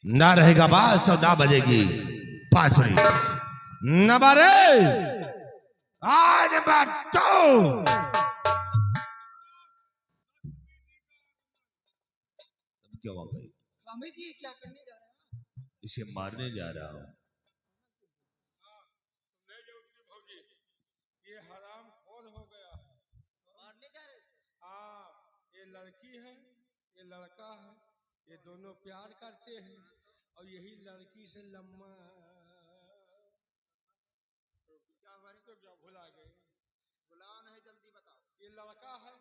ना रहेगा बांस और ना बजेगी बांसुरी। नंबर आज बाटो क्या हुआ भाई? स्वामी जी क्या करने जा रहे हैं? इसे मारने जा रहा हूँ। ये हराम खोर हो गया। मारने जा रहे हैं? हाँ, ये लड़की है, ये लड़का है, ये दोनों प्यार करते हैं और यही लड़की से लम्मा क्या बारी तो क्या भुला गए। बुलाओ नहीं, जल्दी बताओ। ये लड़का है,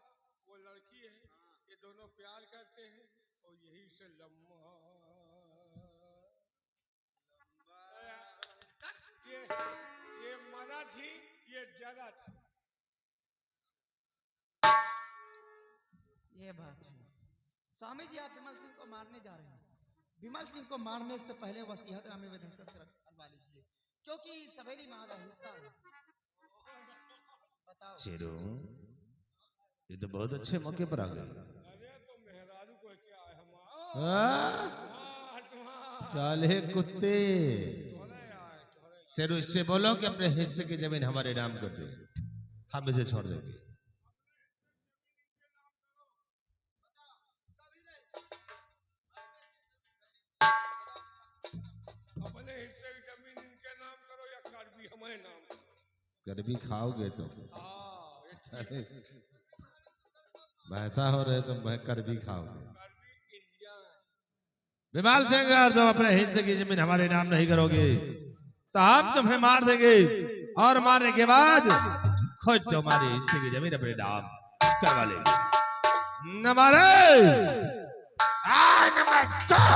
वो लड़की है, ये दोनों प्यार करते हैं और यही से लम्मा ये मना थी, ये जरा थी। ये बात है। स्वामी जी आप विमल सिंह को मारने जा रहे हैं। विमल सिंह को मारने से पहले वसीयतनामे में दस्तखत करवा लीजिए, क्योंकि सवेली माँ का हिस्सा है। बताओ। शेरू, ये तो बहुत अच्छे मौके पर आ गए। अरे तो मेहरारू को क्या है हम साले कुत्ते। शेरू, इससे बोलो कि अपने हिस्से की जमीन हमारे नाम कर दे, हम इसे छोड़ देंगे। अपने हिस्से की जमीन इनके नाम करो या कार्बी हमारे नाम करो। कर भी खाओगे तो हाँ, वैसा हो रहे तो मैं कर भी खाओगे। कार्बी इंडिया है। विमल सिंह, अगर तुम अपने हिस्से की जमीन हमारे नाम नहीं करोगे तो हम तुम्हें मार देंगे और मारने के बाद खुद तुम्हारे हिस्से की जमीन अपने नाम करवा लेंगे। नंबर दो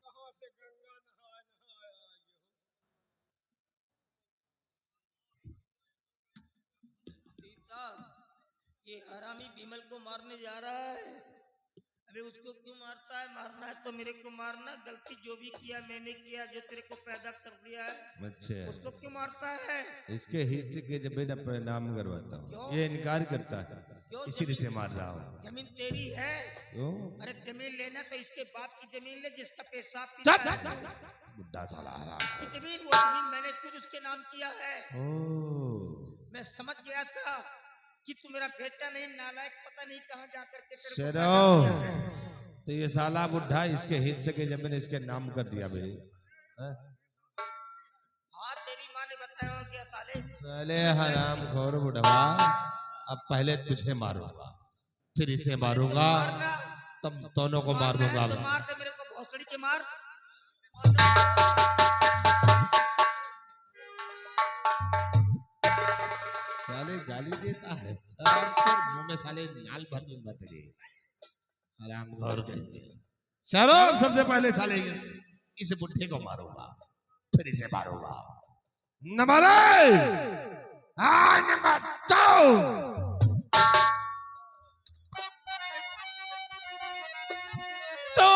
कहाँ से गंगा नहा नहा सीता, ये हरामी विमल को मारने जा रहा है। अबे उसको क्यों मारता है? मारना है तो मेरे को मारना। गलती जो भी किया मैंने किया, जो तेरे को पैदा कर दिया है, अच्छा, उसको क्यों मारता है? इसके हिस्से के जमीन अपने नाम करवाता हूँ। क्यों? ये इनकार करता है, क्यों? इसीलिए से मार रहा हूँ। जमीन तेरी है। क्यों? अरे जमीन लेना तो इसके बाप की जमीन ले, जिसका पेशाब पीता है तू। बुड्ढा साला उसकी जमीन, वो जमीन मैंने खुद उसके नाम किया है। मैं समझ गया था कि तू मेरा बेटा नहीं, नालायक, पता नहीं कहाँ जाकर के तेरे को पैदा किया है। तो ये साला बुढ़ा इसके हिस्से के जमीन इसके नाम कर दिया भाई। हाँ, तेरी माँ ने बताया होगा क्या साले? साले हराम खोर बुढ़वा, अब पहले तुझे मारूंगा, फिर इसे मारूंगा, तब दोनों को मार दूंगा। तो मार दे मेरे को, भोसड़ी के मार। साले गाली देता है और फिर मुंह में साले नाल भर दूंगा तेरे। हराम खोर कहेंगे। चलो, सबसे पहले साले इस बुढ़े को मारूंगा, फिर इसे मारूंगा। नंबर दो तो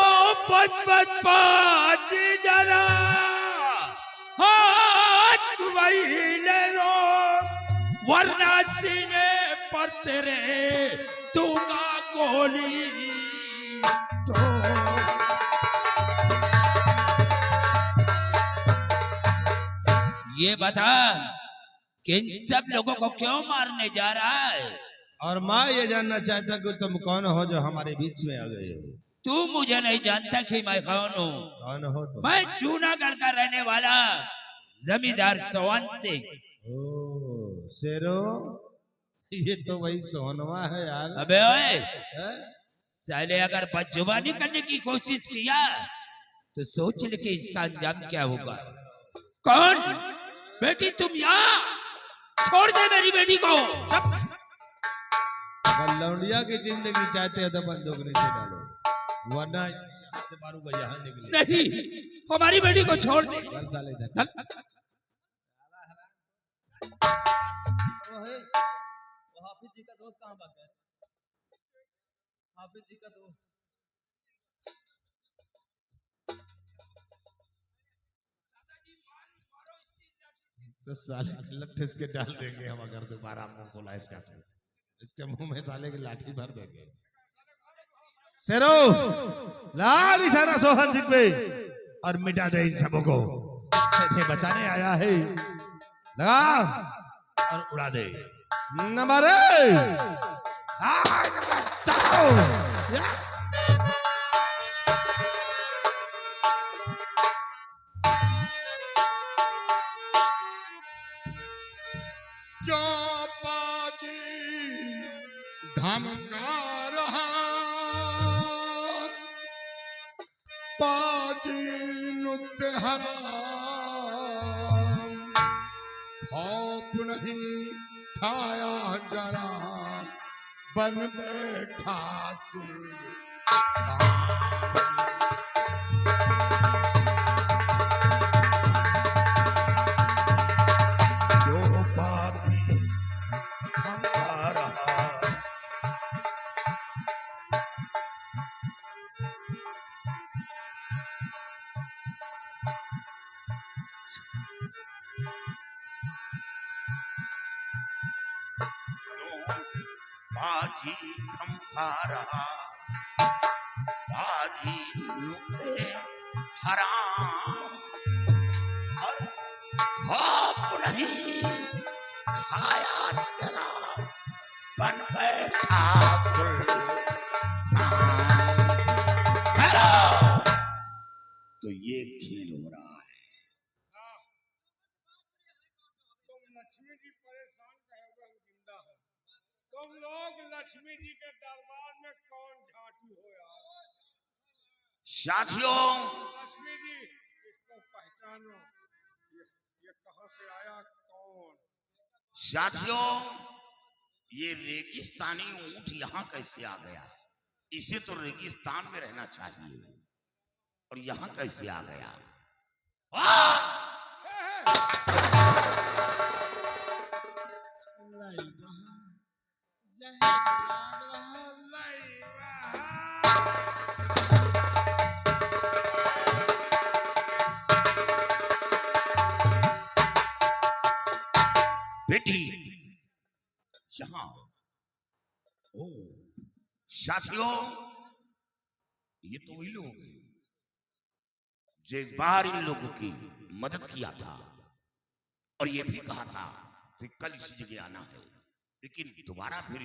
पाँच जरा हाथ वही ले लो, वरना सीने पर तेरे दूंगा गोली। तो ये बता कि इन सब लोगों को क्यों मारने जा रहा है? और मैं ये जानना चाहता कि तुम कौन हो जो हमारे बीच में आ गए हो। तू मुझे नहीं जानता कि मैं कौन हूँ? कौन हो तुम? मैं जूनागढ़ का रहने वाला जमींदार सोहन सिंह। ओ शेरो, ये तो वही सोहनवा है यार। अबे ओए, हैं? साले अगर बदजुबानी करने की कोशिश किया तो सोच ले कि इसका अंजाम क्या होगा। कौन? बेटी तुम यहाँ, छोड़ दे मेरी बेटी को। अगर लौंडिया की जिंदगी चाहते हो तो बंदूक नीचे डालो, वरना यहाँ से मारूंगा, यहाँ निकले। नहीं, हमारी बेटी को छोड़ दे। चल साले इधर चल। वो हाफिज जी का दोस्त कहाँ भाग गया? हाफिज जी का दोस्त। तो साले लट्ठे के डाल देंगे हम अगर दोबारा मुंह खोला इसका तो। इसके मुंह में साले की लाठी भर देंगे। शेरो लाल इशारा सोहन सिंह पे और मिटा दे इन सबों को। सीधे बचाने आया है, लगा और उड़ा दे। नंबर धमका रहा पाजी नुत हराम, खौफ नहीं छाया जरा बन बैठा सुल्तान। जो पापी धमका रहा बाजी थमका रहा, बाजी नुक्ते हराम, और खौफ नहीं खाया जरा बन बैठा सुल्तान। हेलो, तो ये खेल हो रहा है। तुम लक्ष्मी जी परेशान कहोगे हम जिंदा हो। तुम लोग लक्ष्मी जी के दरबार में कौन झाटू हो यार? साथियों, लक्ष्मी जी इसको पहचानो, ये कहां से आया, कौन? साथियों, ये रेगिस्तानी ऊंट यहाँ कैसे आ गया? इसे तो रेगिस्तान में रहना चाहिए, और यहाँ कैसे आ गया? बेटी यहाँ। ओ साथियों, ये तो वही लोग हैं जो एक बार इन लोगों की मदद किया था, और ये भी कहा था कि कल इसी जगह आना है, लेकिन दोबारा फिर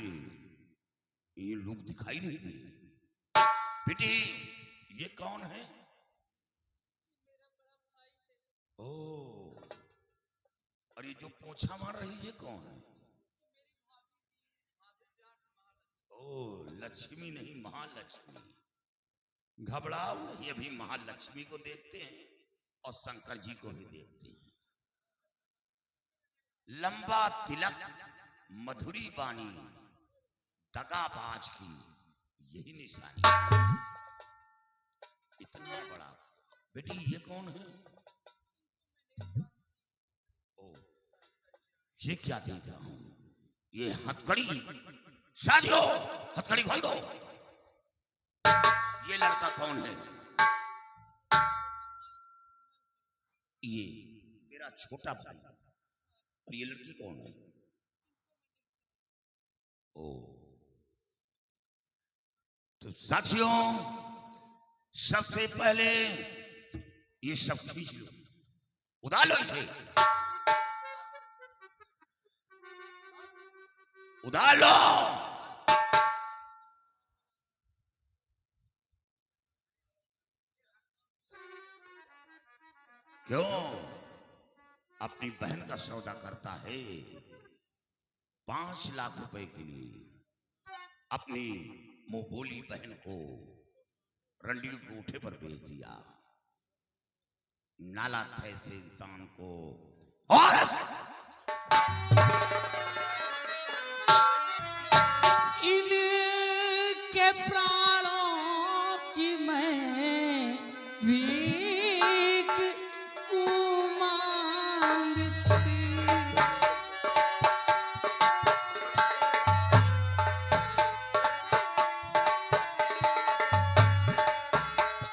ये लोग दिखाई नहीं दिए। बेटी ये कौन है? ओ, और ये जो पोछा मार रही है कौन है? ओ, लक्ष्मी नहीं, महालक्ष्मी। घबराओ नहीं, अभी महालक्ष्मी को देखते हैं और शंकर जी को भी देखते हैं। लंबा तिलक, मधुरी बानी, दगाबाज की यही निशानी। इतना बड़ा। बेटी ये कौन है? ओ, ये क्या देख रहा हूं? ये हथकड़ी। साथियों, हथकड़ी खोल दो। ये लड़का कौन है? ये तेरा छोटा भाई। और ये लड़की कौन है? ओ, तो साथियों, सबसे पहले ये सब खींच लो, उतार लो इसे, उतार लो। क्यों? अपनी बहन का सौदा करता है 5 लाख रुपए के लिए। अपनी मुंहबोली बहन को रंडियों के उठे पर बेच दिया। नाला थे से इंसान को और इनके प्राणों की मैं भीख मांगती।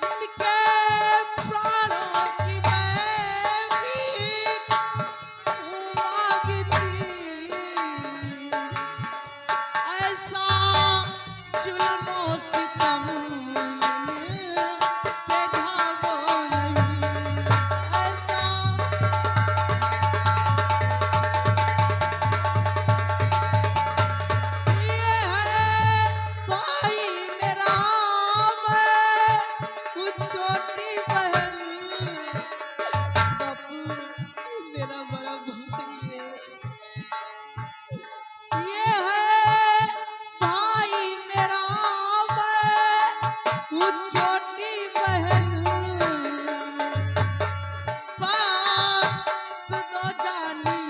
इनके प्राणों की मैं भीख मांगती। जुल्मो सितम पे ढाबो नहीं ऐसा। ये है भाई मेरा, मैं वो छोटी बहन, बापू मेरा बड़ा भाई है। ये है भाई मेरा, मैं वो छोटी बहन, बात सुनो जानी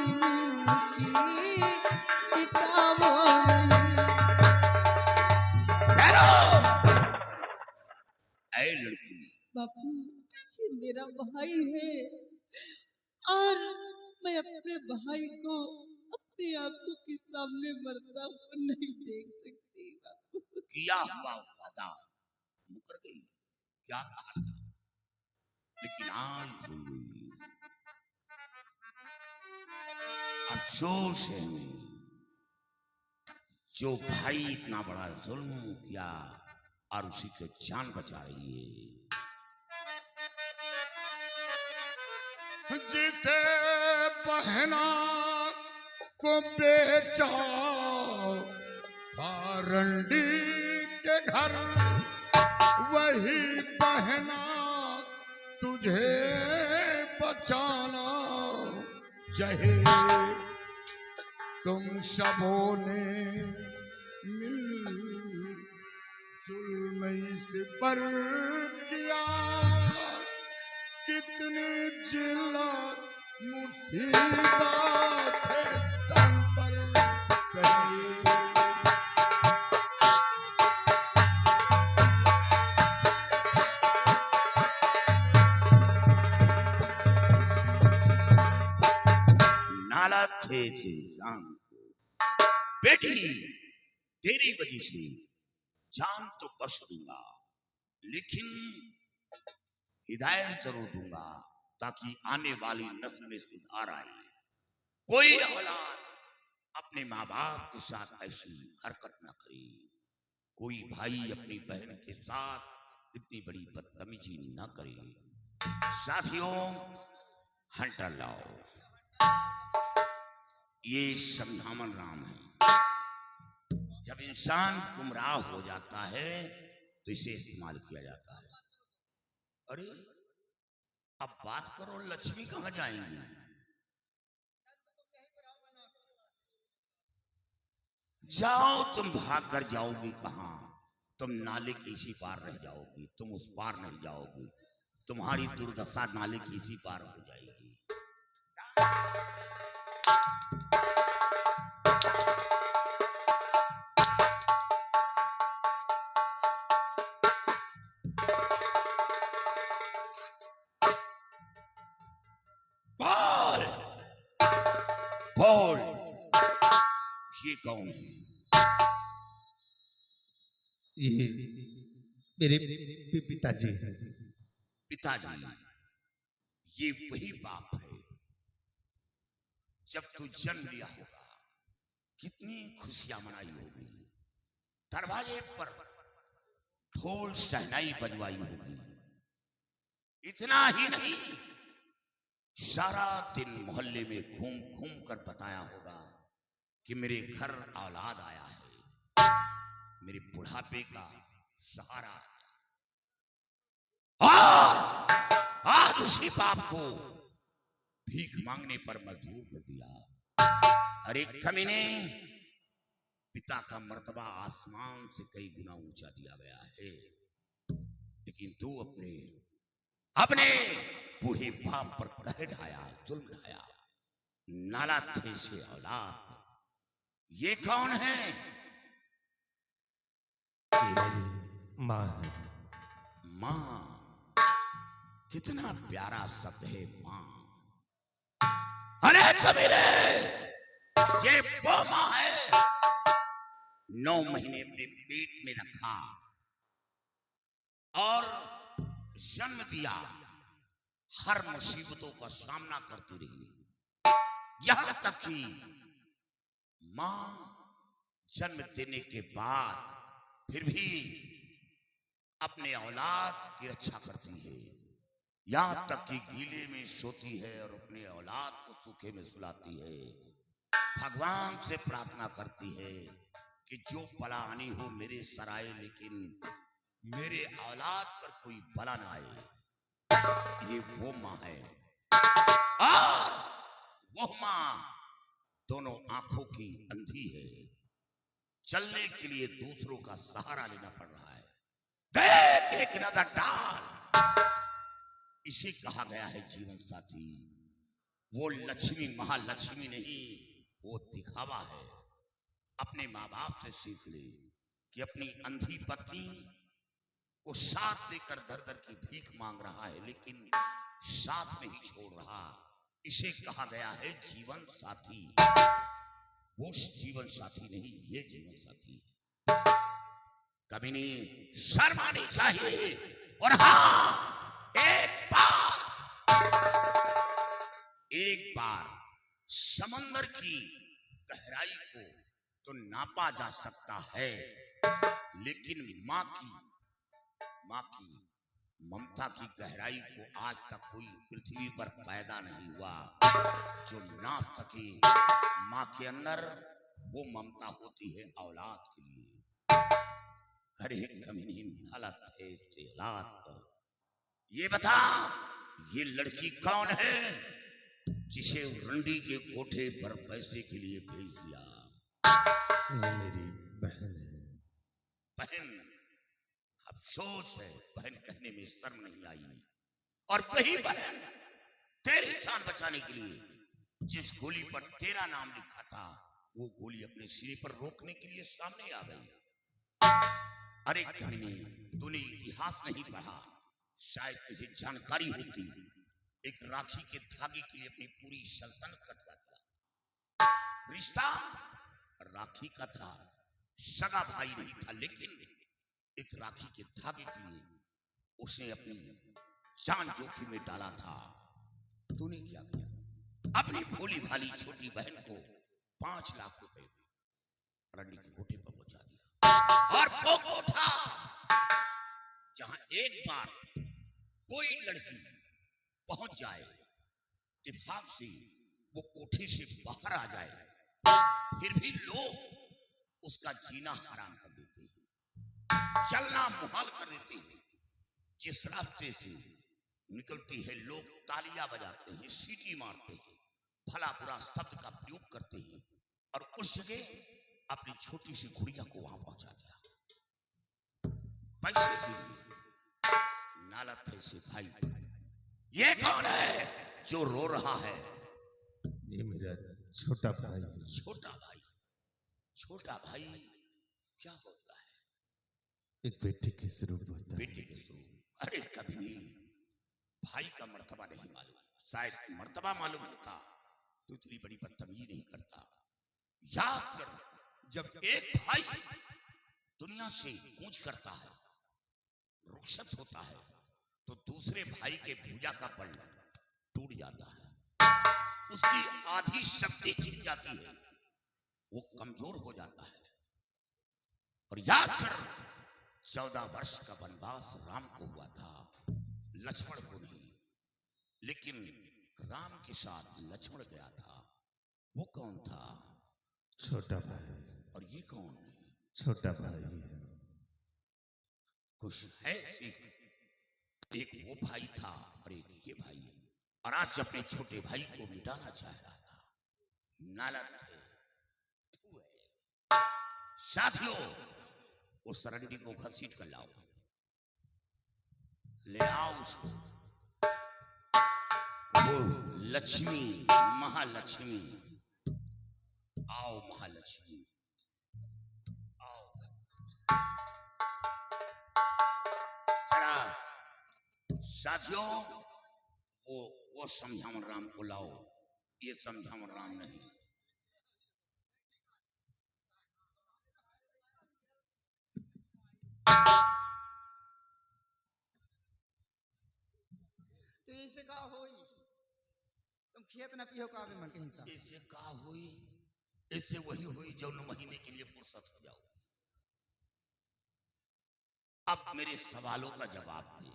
की मिटावो नहीं। ऐ लड़की, बापू ये मेरा भाई है और मैं अपने भाई को अपनी आंखों के सामने मरता हुआ नहीं देख सकती बापू। किया हुआ वादा मुकर गई, क्या कहा था, लेकिन आज भूल गई। अफसोस है जो भाई इतना बड़ा जुल्म किया और उसी की जान बचा रही है। जीते बहना को बेचा पारंडी के घर, वही बहना तुझे बचाना चाहे। तुम सबों ने मिल जुल नहीं से पर किया, कितनी जिल्लत मुसीबत है तन पर सही। नाला थे से इंसान को, बेटी तेरी वजह से जान तो बख्श दूंगा, लेकिन हिदायत जरूर दूंगा ताकि आने वाली नस्ल में सुधार आए। कोई औलाद अपने माँ बाप के साथ ऐसी हरकत न करे, कोई भाई अपनी बहन के साथ इतनी बड़ी बदतमीजी न करे। साथियों, हंटर लाओ, ये संधामन राम है। जब इंसान गुमराह हो जाता है तो इसे इस्तेमाल किया जाता है। अरे अब बात करो, लक्ष्मी कहाँ जाएंगी? जाओ, तुम भाग कर जाओगी कहाँ? तुम नाले के इसी पार रह जाओगी, तुम उस पार नहीं जाओगी। तुम्हारी दुर्दशा नाले की इसी पार हो जाएगी। बोल, ये कौन है? ये मेरे पिताजी। पिताजी, ये वही बाप है जब तू जन्म लिया होगा कितनी खुशियां मनाई होगी, दरवाजे पर ढोल शहनाई बजवाई होगी। इतना ही नहीं, सारा दिन मोहल्ले में घूम घूम कर बताया होगा कि मेरे घर औलाद आया है, मेरे बुढ़ापे का सहारा आया। और आज उसी बाप को भीख मांगने पर मजबूर कर दिया। अरे कमीने, पिता का मर्तबा आसमान से कई गुना ऊंचा दिया गया है, लेकिन तू अपने बूढ़े बाप पर कहर ढाया, जुल्म ढाया। नाला थे से औलाद, ये कौन है? ये मेरी माँ है। माँ, कितना प्यारा शब्द है माँ। अरे कबीरे, ये वो माँ है 9 महीने अपने पेट में रखा और जन्म दिया, हर मुसीबतों का सामना करती रही, यहां तक कि मां जन्म देने के बाद फिर भी अपने औलाद की रक्षा करती है, यहाँ तक कि गीले में सोती है और अपने औलाद को सूखे में सुलाती है। भगवान से प्रार्थना करती है कि जो बला आनी हो मेरे सर आए, लेकिन मेरे औलाद पर कोई बला ना आए। ये वो माँ है, और वो माँ दोनों आंखों की अंधी है। चलने के लिए दूसरों का सहारा लेना पड़ रहा है। देख एक नजर डाल, इसे कहा गया है जीवन साथी। वो लक्ष्मी महालक्ष्मी नहीं, वो दिखावा है। अपने माँ बाप से सीख ले कि अपनी अंधी पत्नी को साथ लेकर दर दर की भीख मांग रहा है, लेकिन साथ नहीं छोड़ रहा। इसे कहा गया है जीवन साथी। वो जीवन साथी नहीं, ये जीवन साथी है। कभी नहीं शर्मानी चाहिए। और हाँ, एक बार समंदर की गहराई को तो नापा जा सकता है, लेकिन माँ की ममता की गहराई को आज तक कोई पृथ्वी पर पैदा नहीं हुआ जो नाप सके। माँ के अंदर वो ममता होती है औलाद के लिए। अरे कमीनी हालत है इसके हालात पर। ये बता, ये लड़की कौन है जिसे रंडी के कोठे पर पैसे के लिए भेज दिया? ये मेरी बहन है। बहन? अफसोस है, बहन कहने में शर्म नहीं आई। और वही बहन तेरी जान बचाने के लिए जिस गोली पर तेरा नाम लिखा था, वो गोली अपने सिरे पर रोकने के लिए सामने आ गई। अरे कमीने, तूने इतिहास नहीं पढ़ा, शायद तुझे जानकारी होती। एक राखी के धागे के लिए अपनी पूरी सल्तनत कटवा दिया। रिश्ता राखी का था, सगा भाई नहीं था, लेकिन एक राखी के धागे के लिए उसने अपनी जान जोखिम में डाला था। तूने क्या किया? अपनी भोली भाली छोटी बहन को 5 लाख रुपए दे रंडी के कोठे पर पहुंचा दिया। और वो कोठा जहां एक बार कोई लड़की पहुंच जाए, इत्तेफाक से वो कोठे से बाहर आ जाए, फिर भी लोग उसका जीना हराम कर देते हैं, चलना मुहाल कर देते हैं। जिस रास्ते से निकलती है लोग तालियां बजाते हैं, सीटी मारते हैं, भला बुरा शब्द का प्रयोग करते हैं, और उस जगह अपनी छोटी सी गुड़िया को वहां पहुंचा दिया पैसे के लिए। नालत है सिपाही। ये कौन है जो रो रहा है? ये मेरा छोटा भाई है। छोटा भाई? छोटा भाई क्या होता है? एक बेटे के स्वरूप होता है। बेटे के स्वरूप? अरे कभी नहीं, भाई का मर्तबा नहीं मालूम। शायद मर्तबा मालूम होता तो इतनी बड़ी बदतमीजी नहीं करता। याद कर, जब एक भाई दुनिया से कूच करता है, रुखसत होता है, तो दूसरे भाई के भुजा का बल टूट जाता है, उसकी आधी शक्ति छिन जाती है, वो कमजोर हो जाता है। और याद कर, 14 वर्ष का वनवास राम को हुआ था, लक्ष्मण को नहीं। लेकिन राम के साथ लक्ष्मण गया था। वो कौन था? छोटा भाई। और ये कौन? छोटा भाई है। कुछ है सीख। एक वो भाई था और एक ये भाई, और आज अपने छोटे भाई को मिटाना चाह रहा था। नालत है, तू है। साथियों, उस रंडी को घसीट कर लाओ, ले आओ उसको। वो लक्ष्मी, महालक्ष्मी, आओ महालक्ष्मी, आओ। चला साथियों, वो समझावन राम को लाओ, ये समझावन राम नहीं। तो इसे का होई, तुम खेत न पियो का मन के हिसाब। इससे का हुई? इससे वही हुई जो 9 महीने के लिए फुर्सत हो जाओ। अब मेरे सवालों का जवाब दे।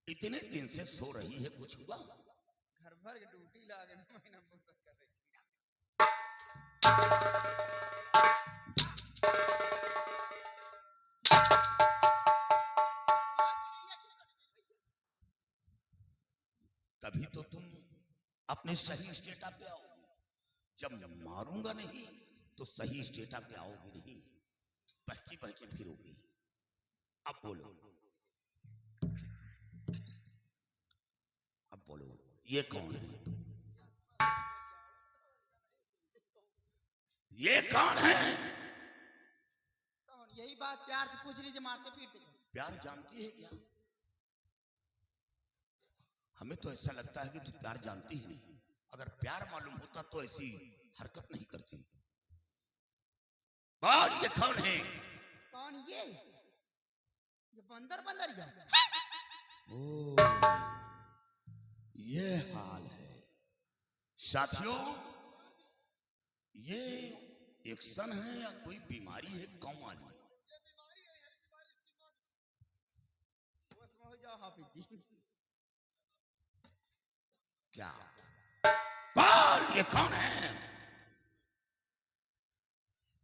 इतने दिन से सो रही है, कुछ हुआ? घर भर के ड्यूटी लागे ना महीना फुर्सत कर रही। तभी तो तुम अपने सही स्टेटा पे आओगे। जब मारूंगा नहीं तो सही स्टेटा पे आओगे नहीं, बहकी बहकी फिरोगे। अब बोलो, अब बोलो, ये कौन है? ये कौन है? कौन? यही बात प्यार से पूछ लीजिए, मारते पीटते। प्यार जानती है क्या? हमें तो ऐसा लगता है कि तू प्यार जानती ही नहीं। अगर प्यार मालूम होता तो ऐसी हरकत नहीं करती। बोल, ये कौन है? कौन ये बंदर बंदर या? ओ, ये हाल है साथियों। ये एक सन है या कोई बीमारी है कौमाली? हो जाओ हाफिज जी। क्या? बोल, ये कौन है?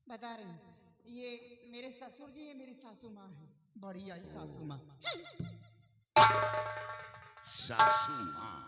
बता रही हूँ, ये मेरे ससुर जी, ये मेरी सासू माँ है, बड़ी आई सासू माँ। सासू माँ?